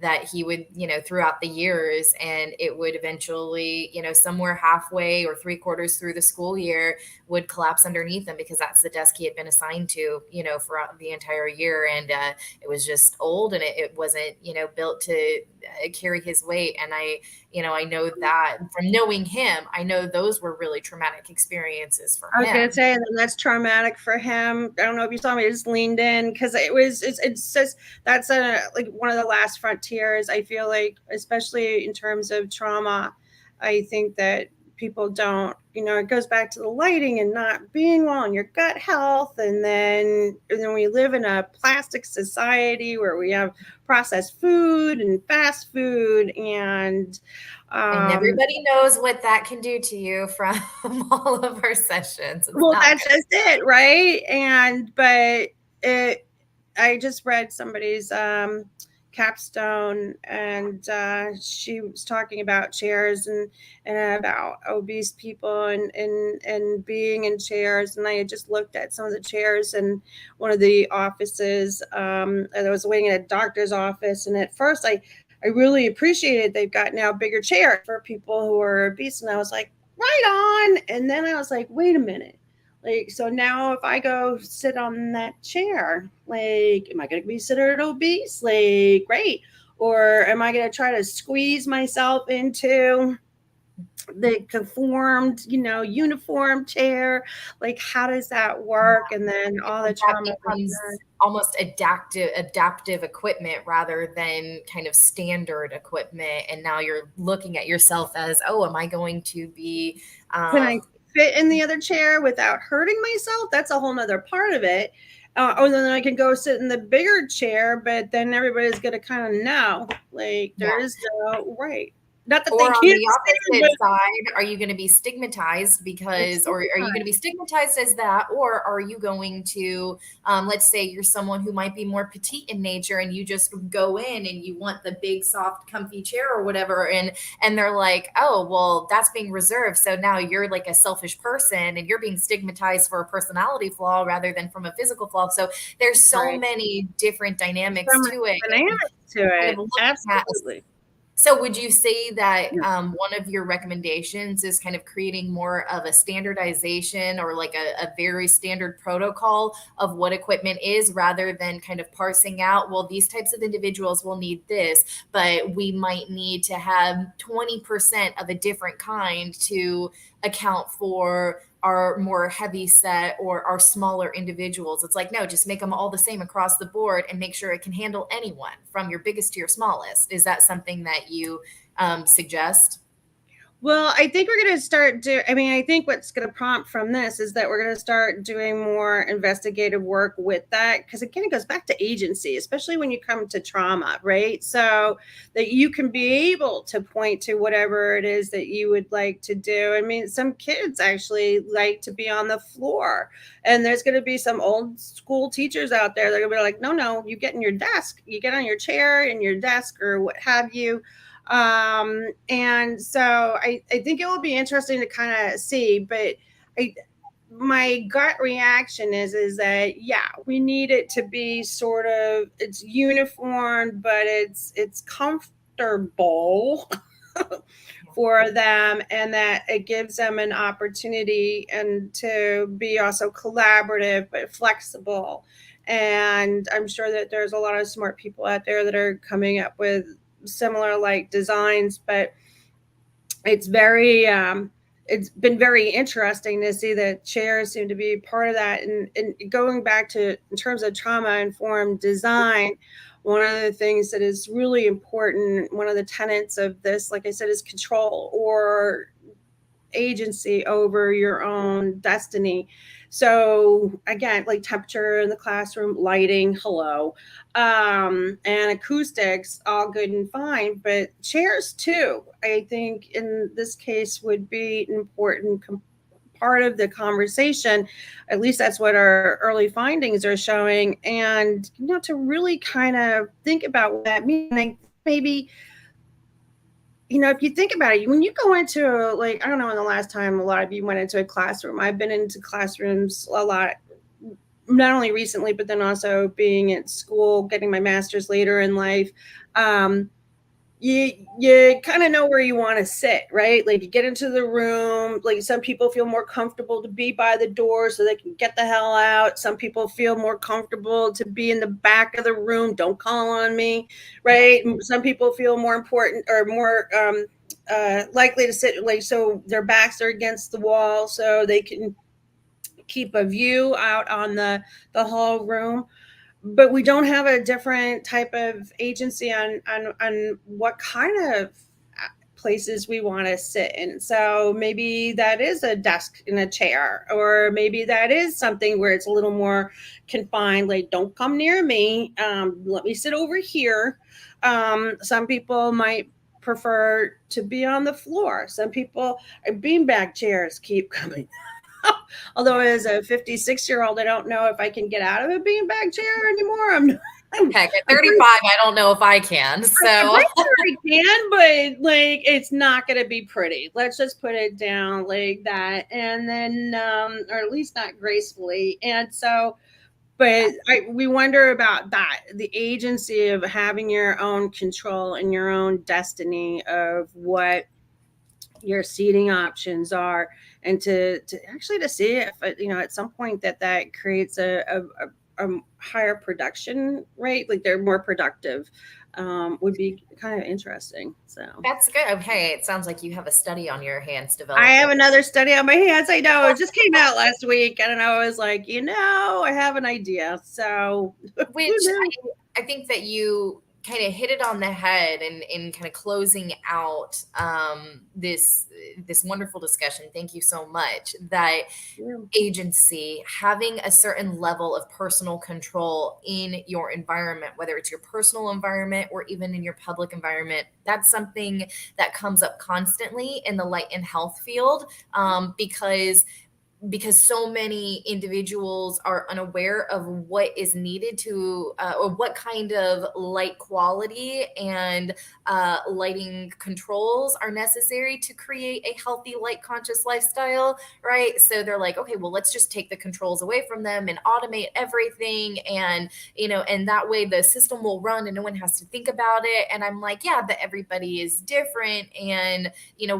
that he would, throughout the years, and it would eventually, somewhere halfway or 3/4 through the school year would collapse underneath him, because that's the desk he had been assigned to, for the entire year. And it was just old, and it wasn't, built to carry his weight. And I know that from knowing him, I know those were really traumatic experiences for I was gonna him. say, and that's traumatic for him. I don't know if you saw me, I just leaned in because it's just that's like one of the last frontiers. I feel like, especially in terms of trauma, I think that people don't, it goes back to the lighting and not being well and your gut health, and then we live in a plastic society where we have processed food and fast food, and everybody knows what that can do to you from all of our sessions. It's well, not that's good. just it, right? But it, I just read somebody's capstone, and she was talking about chairs and about obese people and being in chairs. And I had just looked at some of the chairs in one of the offices. And I was waiting at a doctor's office, and at first I really appreciated they've got now bigger chairs for people who are obese, and I was like, right on. And then I was like, wait a minute. Like, so now if I go sit on that chair, like, am I going to be considered obese? Like, great. Or am I going to try to squeeze myself into the conformed, uniform chair? Like, how does that work? And then all the That trauma. becomes almost adaptive equipment rather than kind of standard equipment. And now you're looking at yourself as, oh, am I going to be Can I fit in the other chair without hurting myself? That's a whole nother part of it. Or then I can go sit in the bigger chair, but then everybody's going to kind of know, like, there is no right. Not that they or on can't the stand, opposite side, are you going to be stigmatized because, or are you going to be stigmatized as that, or are you going to, let's say you're someone who might be more petite in nature, and you just go in and you want the big, soft, comfy chair or whatever, and they're like, oh, well, that's being reserved, so now you're like a selfish person, and you're being stigmatized for a personality flaw rather than from a physical flaw. So there's so right. many different dynamics to it. Dynamics to it. Absolutely. So would you say that one of your recommendations is kind of creating more of a standardization, or like a very standard protocol of what equipment is, rather than kind of parsing out, well, these types of individuals will need this, but we might need to have 20% of a different kind to account for our more heavy set or our smaller individuals? It's like, no, just make them all the same across the board and make sure it can handle anyone from your biggest to your smallest. Is that something that you suggest? Well, I think we're going to start I think what's going to prompt from this is that we're going to start doing more investigative work with that. Because again, it goes back to agency, especially when you come to trauma, right? So that you can be able to point to whatever it is that you would like to do. I mean, some kids actually like to be on the floor, and there's going to be some old school teachers out there that are going to be like, no, you get in your desk, you get on your chair in your desk or what have you. And so I think it will be interesting to kind of see, but my gut reaction is that, yeah, we need it to be sort of, it's uniform, but it's comfortable for them, and that it gives them an opportunity and to be also collaborative but flexible. And I'm sure that there's a lot of smart people out there that are coming up with similar like designs, but it's been very interesting to see that chairs seem to be part of that. And going back to, in terms of trauma informed design, one of the things that is really important, one of the tenets of this, like I said, is control or agency over your own destiny. So again, like temperature in the classroom, lighting, hello, and acoustics, all good and fine, but chairs too, I think in this case would be an important part of the conversation. At least that's what our early findings are showing. And, to really kind of think about what that means. Like maybe, if you think about it, when you go into, like, I don't know when the last time a lot of you went into a classroom. I've been into classrooms a lot not only recently, but then also being at school, getting my master's later in life, you kind of know where you want to sit, right? Like you get into the room, like some people feel more comfortable to be by the door so they can get the hell out. Some people feel more comfortable to be in the back of the room. Don't call on me, right? Some people feel more important or more likely to sit like so their backs are against the wall so they can keep a view out on the whole room. But we don't have a different type of agency on what kind of places we want to sit in. So maybe that is a desk and a chair, or maybe that is something where it's a little more confined, like don't come near me, let me sit over here. Some people might prefer to be on the floor. Some people, beanbag chairs keep coming. Although as a 56-year-old, I don't know if I can get out of a beanbag chair anymore. Heck, at 35, I don't know if I can. So I'm pretty sure I can, but like it's not going to be pretty. Let's just put it down like that, and then, or at least not gracefully. And so, but we wonder about that, the agency of having your own control and your own destiny of what your seating options are, and to actually to see if at some point that creates a higher production rate, like they're more productive, would be kind of interesting. So that's good. Okay, it sounds like you have a study on your hands I developing. have another study on my hands. I know it just came out last week. I don't know. I was like, I have an idea. So Which I think that you kind of hit it on the head in kind of closing out this wonderful discussion. Thank you so much. That agency, having a certain level of personal control in your environment, whether it's your personal environment or even in your public environment, that's something that comes up constantly in the light and health field, because so many individuals are unaware of what is needed to or what kind of light quality and lighting controls are necessary to create a healthy light conscious lifestyle, right? So they're like, okay, well, let's just take the controls away from them and automate everything, and and that way the system will run and no one has to think about it. And I'm like, yeah, but everybody is different, and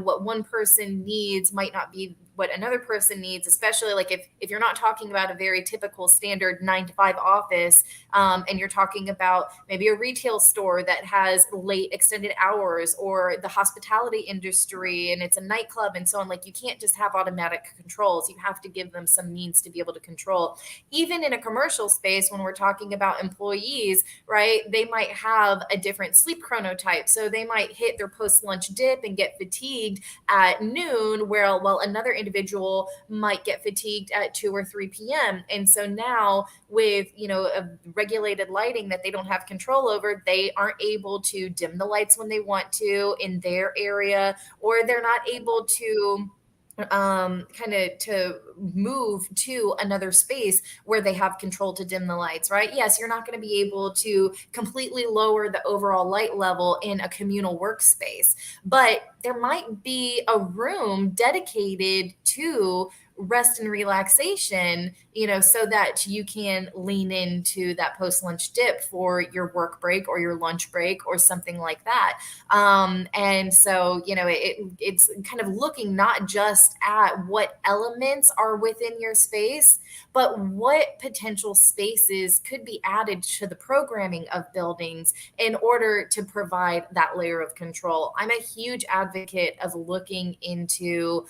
what one person needs might not be what another person needs, especially like if you're not talking about a very typical standard 9 to 5 office, and you're talking about maybe a retail store that has late extended hours, or the hospitality industry and it's a nightclub and so on. Like, you can't just have automatic controls. You have to give them some means to be able to control. Even in a commercial space, when we're talking about employees, right, they might have a different sleep chronotype. So they might hit their post-lunch dip and get fatigued at noon, while another individual might get fatigued at 2 or 3 p.m. And so now with, a regulated lighting that they don't have control over, they aren't able to dim the lights when they want to in their area, or they're not able to kind of to move to another space where they have control to dim the lights, right? Yes, you're not going to be able to completely lower the overall light level in a communal workspace, but there might be a room dedicated to rest and relaxation, so that you can lean into that post-lunch dip for your work break or your lunch break or something like that. And so, it's kind of looking not just at what elements are within your space, but what potential spaces could be added to the programming of buildings in order to provide that layer of control. I'm a huge advocate of looking into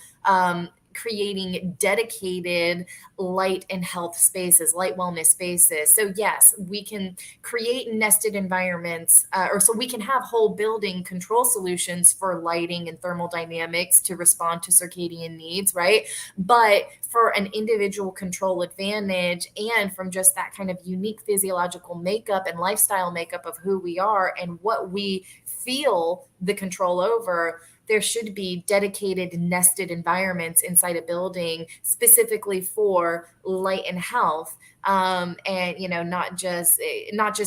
creating dedicated light and health spaces, light wellness spaces. So yes, we can create nested environments, or so we can have whole building control solutions for lighting and thermal dynamics to respond to circadian needs, right? But for an individual control advantage, and from just that kind of unique physiological makeup and lifestyle makeup of who we are and what we feel the control over, there should be dedicated nested environments inside a building specifically for light and health. And not just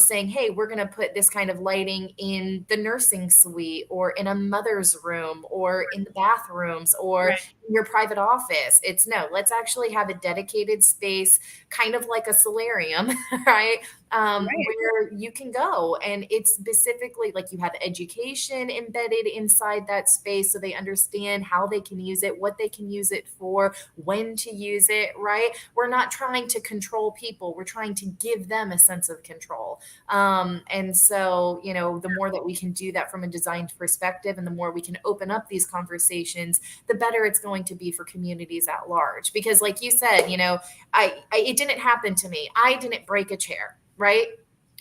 saying, hey, we're going to put this kind of lighting in the nursing suite or in a mother's room or in the bathrooms or Right. in your private office. It's no, let's actually have a dedicated space, kind of like a solarium, right? Where you can go, and it's specifically like you have education embedded inside that space so they understand how they can use it, what they can use it for, when to use it, right? We're not trying to control people, we're trying to give them a sense of control. And so, the more that we can do that from a design perspective and the more we can open up these conversations, the better it's going to be for communities at large. Because like you said, it didn't happen to me. I didn't break a chair, right?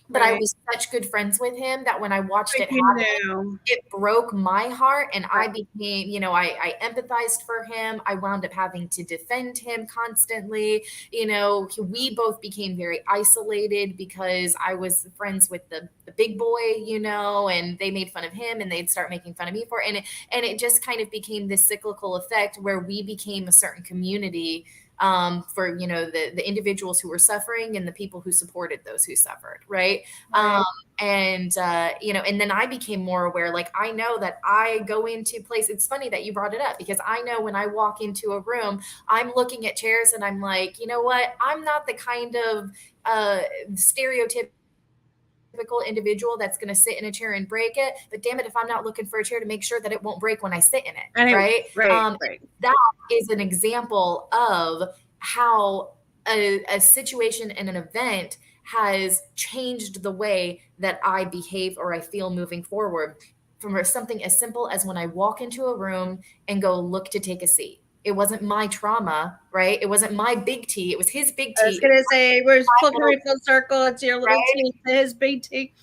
But I was such good friends with him that when I watched it happen, it broke my heart, and I became, I empathized for him. I wound up having to defend him constantly. We both became very isolated because I was friends with the big boy, and they made fun of him and they'd start making fun of me for it. And it just kind of became this cyclical effect where we became a certain community for the individuals who were suffering and the people who supported those who suffered, right? And then I became more aware. Like, I know that I go into place. It's funny that you brought it up, because I know when I walk into a room, I'm looking at chairs and I'm like, you know what? I'm not the kind of stereotypical individual that's going to sit in a chair and break it, but damn it if I'm not looking for a chair to make sure that it won't break when I sit in it, right? That is an example of how a situation and an event has changed the way that I behave or I feel moving forward, from something as simple as when I walk into a room and go look to take a seat. It wasn't my trauma, right? It wasn't my big T. It was his big T. I was going to say, we're pulling full circle. It's your little T to his big T.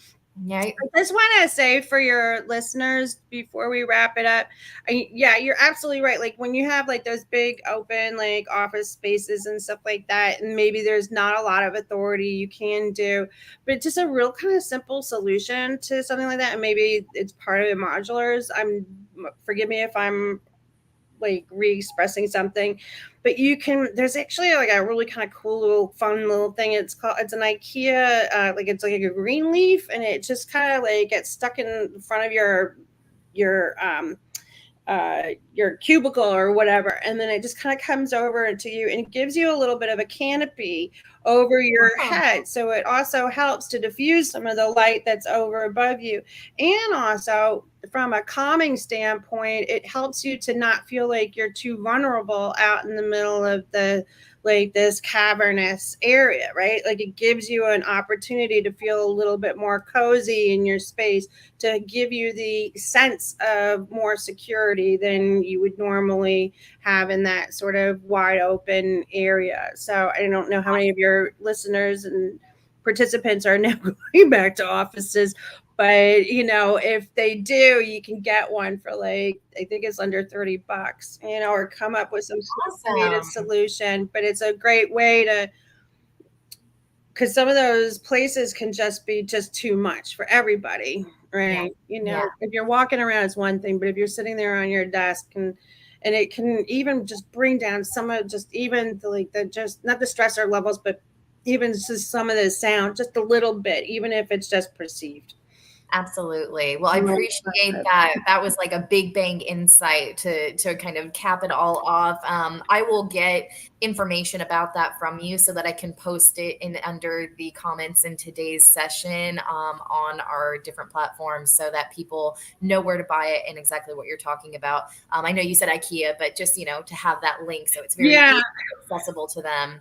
Right. I just want to say for your listeners before we wrap it up, you're absolutely right. Like when you have like those big open like office spaces and stuff like that, and maybe there's not a lot of authority you can do, but just a real kind of simple solution to something like that. And maybe it's part of the modulars. Forgive me if I'm like re-expressing something, but there's actually like a really kind of cool little fun little thing. It's an IKEA, it's like a green leaf, and it just kind of like gets stuck in front of your cubicle or whatever, and then it just kind of comes over to you and it gives you a little bit of a canopy over your head, so it also helps to diffuse some of the light that's over above you. And also from a calming standpoint, it helps you to not feel like you're too vulnerable out in the middle of this cavernous area, right? Like it gives you an opportunity to feel a little bit more cozy in your space, to give you the sense of more security than you would normally have in that sort of wide open area. So I don't know how many of your listeners and participants are now going back to offices, but if they do, you can get one for like, I think it's under $30, or come up with some creative solution. But it's a great way because some of those places can just be too much for everybody, right? If you're walking around, it's one thing, but if you're sitting there on your desk and it can even just bring down some of just even just not the stressor levels, but even just some of the sound, just a little bit, even if it's just perceived. Absolutely. Well, I appreciate that. That was like a big bang insight to kind of cap it all off. I will get information about that from you so that I can post it in under the comments in today's session on our different platforms, so that people know where to buy it and exactly what you're talking about. I know you said IKEA, but just, to have that link so it's very easy, accessible to them.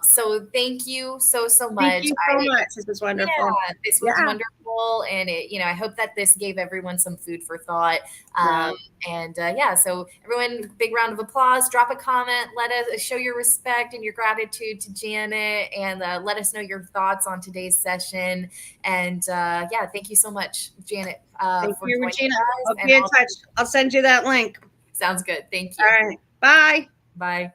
So thank you so much. Thank you so much. This was wonderful. Yeah, this was wonderful. And I hope that this gave everyone some food for thought. So everyone, big round of applause, drop a comment, let us show your respect and your gratitude to Janet, and let us know your thoughts on today's session. And thank you so much, Janet. Thank you, Regina. I'll be in touch. I'll send you that link. Sounds good. Thank you. All right. Bye. Bye.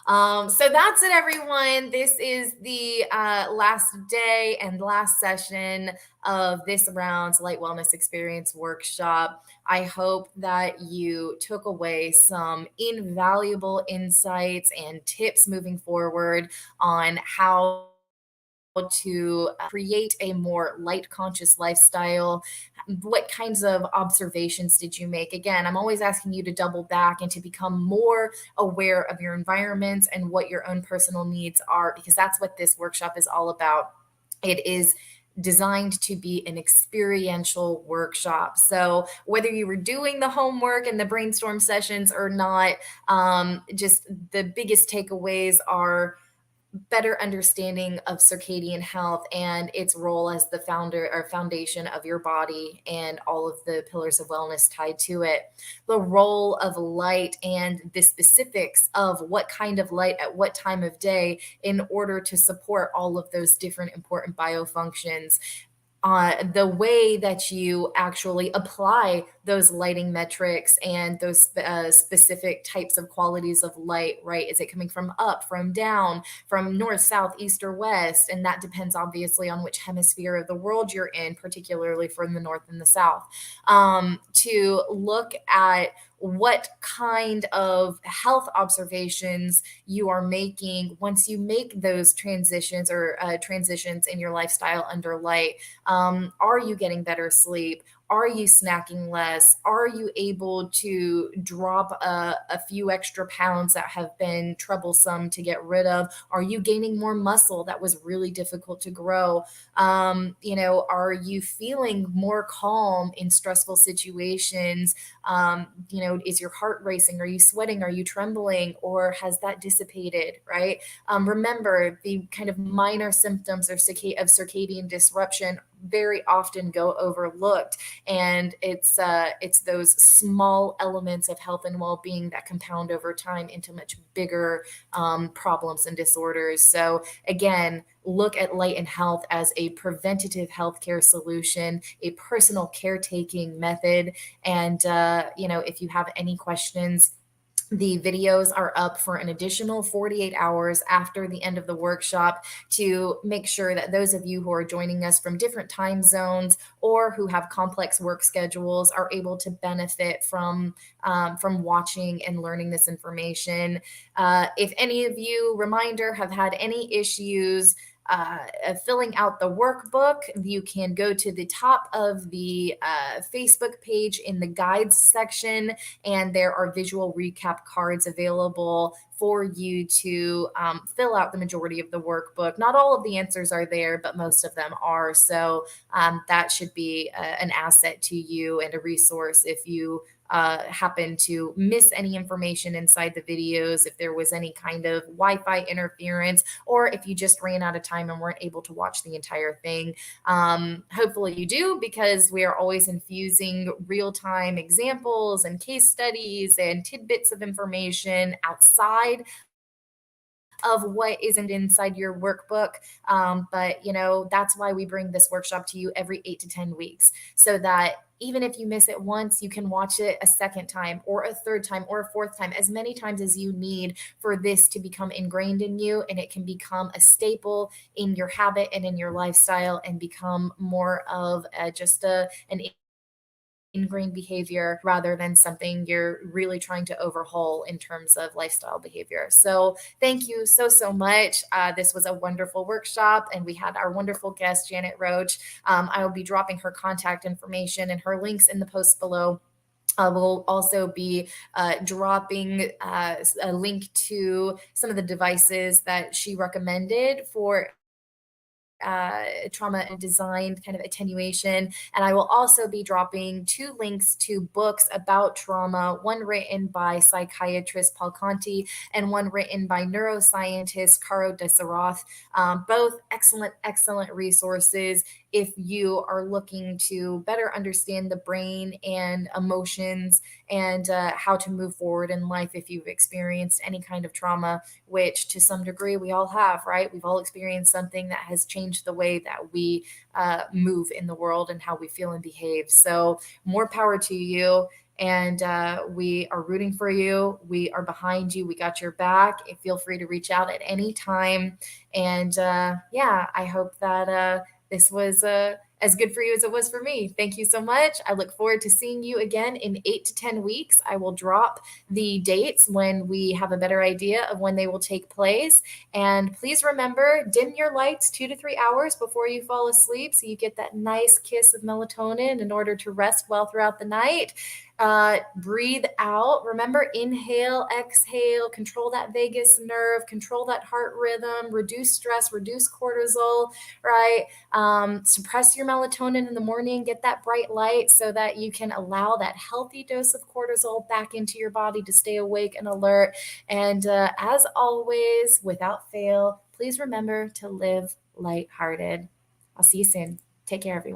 So that's it, everyone. This is the last day and last session of this round's Light Wellness Experience workshop. I hope that you took away some invaluable insights and tips moving forward on how to create a more light conscious lifestyle. What kinds of observations did you make? Again, I'm always asking you to double back and to become more aware of your environments and what your own personal needs are, because that's what this workshop is all about. It is designed to be an experiential workshop. So whether you were doing the homework and the brainstorm sessions or not, just the biggest takeaways are better understanding of circadian health and its role as the founder or foundation of your body and all of the pillars of wellness tied to it. The role of light and the specifics of what kind of light at what time of day in order to support all of those different important biofunctions. The way that you actually apply those lighting metrics and those specific types of qualities of light, right? Is it coming from up, from down, from north, south, east, or west? And that depends obviously on which hemisphere of the world you're in, particularly from the north and the south. To look at what kind of health observations you are making once you make those transitions or transitions in your lifestyle under light. Are you getting better sleep? Are you snacking less? Are you able to drop a few extra pounds that have been troublesome to get rid of? Are you gaining more muscle that was really difficult to grow? Are you feeling more calm in stressful situations? Is your heart racing? Are you sweating? Are you trembling? Or has that dissipated, right? Remember, the kind of minor symptoms of circadian disruption very often go overlooked, and it's those small elements of health and well-being that compound over time into much bigger problems and disorders. So again, look at light and health as a preventative healthcare solution, a personal caretaking method. And if you have any questions, the videos are up for an additional 48 hours after the end of the workshop to make sure that those of you who are joining us from different time zones or who have complex work schedules are able to benefit from watching and learning this information. If any of you, reminder, have had any issues filling out the workbook, you can go to the top of the Facebook page in the guides section, and there are visual recap cards available for you to fill out the majority of the workbook. Not all of the answers are there, but most of them are. So that should be an asset to you and a resource if you happen to miss any information inside the videos, if there was any kind of Wi-Fi interference, or if you just ran out of time and weren't able to watch the entire thing. Hopefully you do, because we are always infusing real-time examples and case studies and tidbits of information outside of what isn't inside your workbook. But that's why we bring this workshop to you every 8 to 10 weeks, so that even if you miss it once, you can watch it a second time or a third time or a fourth time, as many times as you need for this to become ingrained in you, and it can become a staple in your habit and in your lifestyle and become more of an ingrained behavior rather than something you're really trying to overhaul in terms of lifestyle behavior. So thank you so much. This was a wonderful workshop, and we had our wonderful guest, Janet Roche. I will be dropping her contact information and her links in the post below. We'll also be dropping a link to some of the devices that she recommended for trauma and designed kind of attenuation. And I will also be dropping 2 links to books about trauma, one written by psychiatrist Paul Conti and one written by neuroscientist Caro Deseroth. Both excellent resources if you are looking to better understand the brain and emotions and how to move forward in life if you've experienced any kind of trauma, which to some degree we all have, right? We've all experienced something that has changed change the way that we move in the world and how we feel and behave. So more power to you. And we are rooting for you. We are behind you. We got your back. Feel free to reach out at any time. And yeah, I hope that this was as good for you as it was for me. Thank you so much. I look forward to seeing you again in 8 to 10 weeks. I will drop the dates when we have a better idea of when they will take place. And please remember, dim your lights 2 to 3 hours before you fall asleep so you get that nice kiss of melatonin in order to rest well throughout the night. Breathe out. Remember, inhale, exhale, control that vagus nerve, control that heart rhythm, reduce stress, reduce cortisol, right? Suppress your melatonin in the morning, get that bright light so that you can allow that healthy dose of cortisol back into your body to stay awake and alert. And as always, without fail, please remember to live lighthearted. I'll see you soon. Take care, everyone.